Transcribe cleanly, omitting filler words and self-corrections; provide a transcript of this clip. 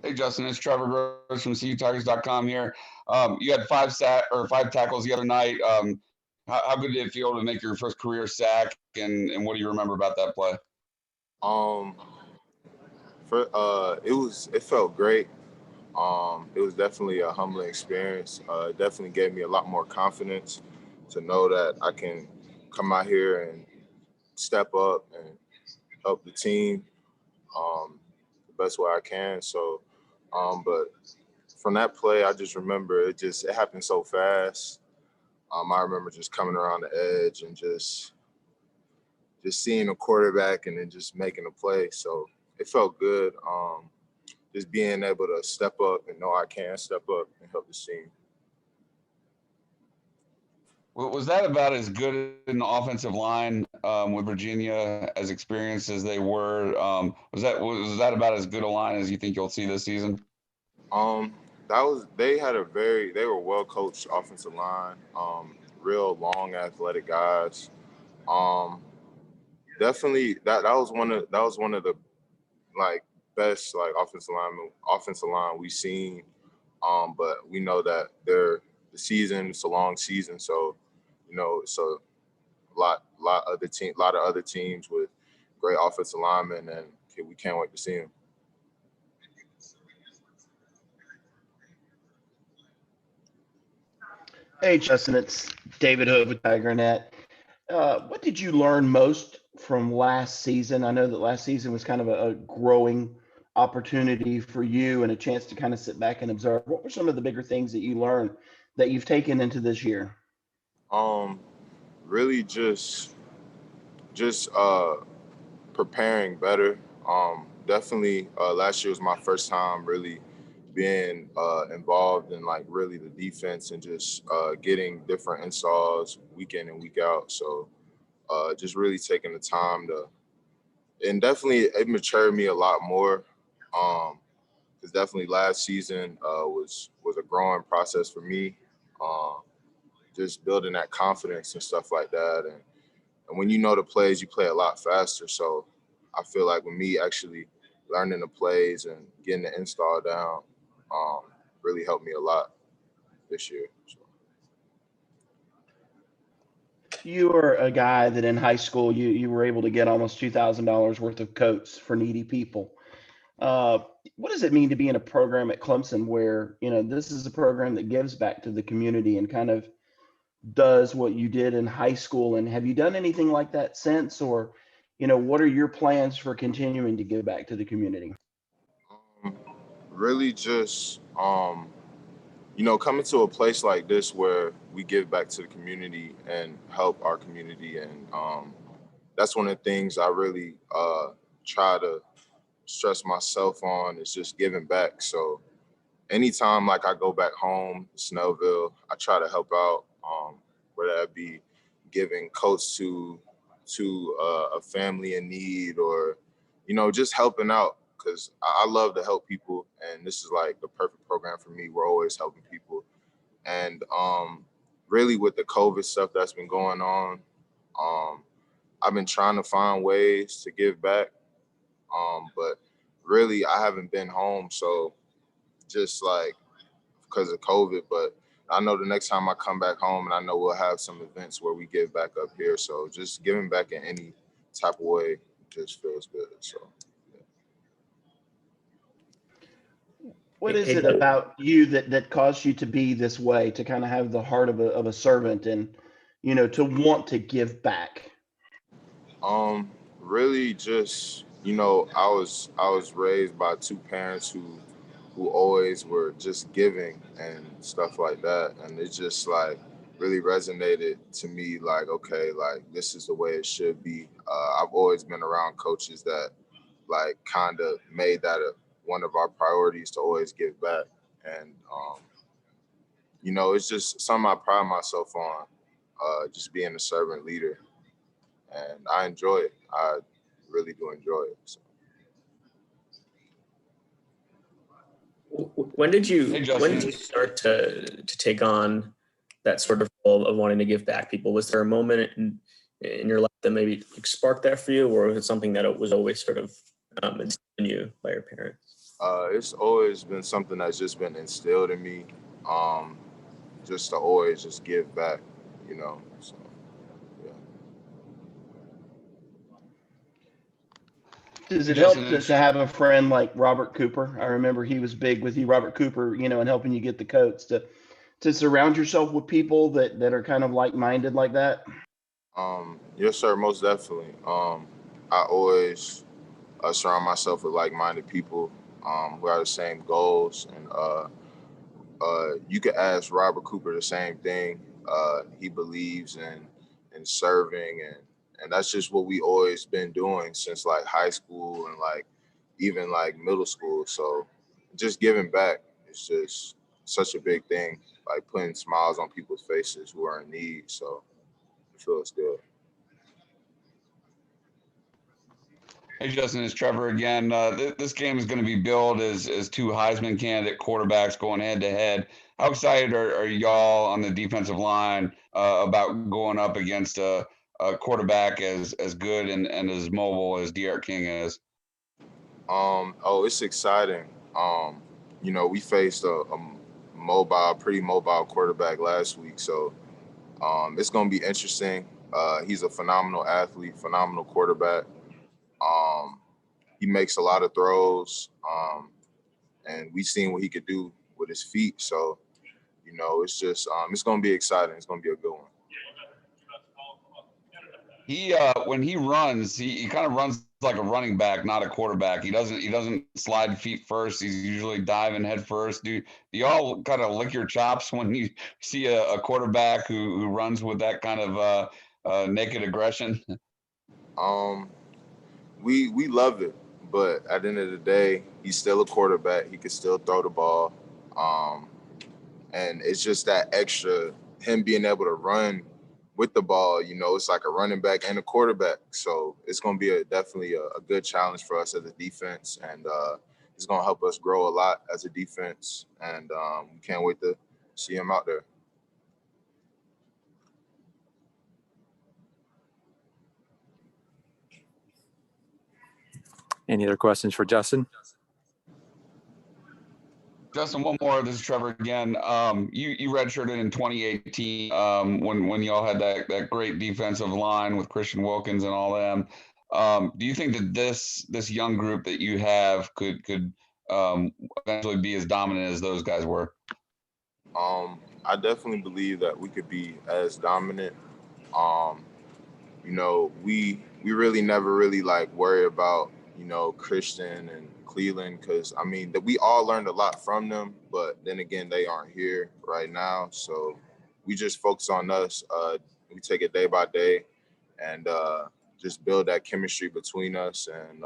Hey Justin, it's Trevor Gross from CUTigers.com here. You had five tackles the other night. How good did it feel to make your first career sack, and what do you remember about that play? Um, it felt great. It was definitely a humbling experience. It definitely gave me a lot more confidence to know that I can come out here and step up and help the team the best way I can. So, but from that play, I just remember it happened so fast. I remember just coming around the edge and just seeing a quarterback and then just making a play. So it felt good. Just being able to step up and know I can step up and help the team. Was that about as good an offensive line with Virginia, as experienced as they were? Was that about as good a line as you think you'll see this season? Um, they were well coached offensive line, real long athletic guys. Um, Definitely that was one of the like best like offensive line we've seen. But we know that it's a long season, so so lot of other teams with great offensive linemen, and we can't wait to see them. Hey, Justin, it's David Hood with TigerNet. What did you learn most from last season? I know that last season was kind of a growing opportunity for you and a chance to kind of sit back and observe. What were some of the bigger things that you learned that you've taken into this year? Um, Really just preparing better. Definitely last year was my first time really being involved in like really the defense and just getting different installs week in and week out. So just really taking the time to, and definitely it matured me a lot more. Because definitely last season was a growing process for me. Um, just building that confidence and stuff like that, and when you know the plays, you play a lot faster. So I feel like with me actually learning the plays and getting the install down um, really helped me a lot this year. So. You were a guy that in high school you were able to get almost $2,000 worth of coats for needy people. Uh, what does it mean to be in a program at Clemson where this is a program that gives back to the community and kind of does what you did in high school? And have you done anything like that since, or what are your plans for continuing to give back to the community? Um, Really just coming to a place like this where we give back to the community and help our community, and that's one of the things I really try to stress myself on is just giving back. So anytime like I go back home to Snellville, I try to help out, whether that be giving coats to a family in need, or just helping out, because I love to help people, and this is like the perfect program for me. We're always helping people, and really with the COVID stuff that's been going on, um, I've been trying to find ways to give back, but really I haven't been home, so just like because of COVID. But I know the next time I come back home, and I know we'll have some events where we give back up here. So just giving back in any type of way just feels good. So yeah. What is Hey, it about you that caused you to be this way, to kind of have the heart of a servant and, to want to give back? Really just I was raised by two parents who always were just giving and stuff like that, and it just like really resonated to me, like okay, like this is the way it should be. I've always been around coaches that like kind of made that one of our priorities to always give back, and it's just something I pride myself on, just being a servant leader, and I enjoy it. I really do enjoy it. So. Hey When did Justin. you start to take on that sort of role of wanting to give back people? Was there a moment in your life that maybe sparked that for you, or was it something that it was always sort of instilled in you by your parents? It's always been something that's just been instilled in me, just to always just give back, you know. So yeah. Does it help Justin, to have a friend like Robert Cooper? I remember he was big with you, Robert Cooper, and helping you get the coats to surround yourself with people that are kind of like-minded like that. Yes, sir, most definitely. I always surround myself with like-minded people who have the same goals, and you could ask Robert Cooper the same thing. He believes in serving, and that's just what we always been doing since like high school and like even like middle school. So just giving back is just such a big thing. Like putting smiles on people's faces who are in need. So it feels good. hey Justin, it's Trevor again. This game is going to be billed as two Heisman candidate quarterbacks going head to head. How excited are y'all on the defensive line about going up against a quarterback as good and as mobile as De'Aaron King is? Oh, it's exciting. We faced a pretty mobile quarterback last week, so it's gonna be interesting. He's a phenomenal athlete, phenomenal quarterback. Um, he makes a lot of throws, and we've seen what he could do with his feet. So, it's just it's gonna be exciting. It's gonna be a good one. He when he runs, he kind of runs like a running back, not a quarterback. He doesn't slide feet first. He's usually diving head first. Do y'all kind of lick your chops when you see a quarterback who runs with that kind of naked aggression? Um, we love it, but at the end of the day, he's still a quarterback. He can still throw the ball. Um, and it's just that extra him being able to run with the ball. It's like a running back and a quarterback, so it's going to be definitely a good challenge for us as a defense, and it's going to help us grow a lot as a defense, and we can't wait to see him out there. Any other questions for Justin? Justin, one more. This is Trevor again. You redshirted in 2018 when y'all had that great defensive line with Christian Wilkins and all them. Do you think that this young group that you have could eventually be as dominant as those guys were? I definitely believe that we could be as dominant. Um, we really never really like worry about Christian and Cleveland, because I mean that we all learned a lot from them, but then again they aren't here right now, so we just focus on us. We take it day by day and just build that chemistry between us, and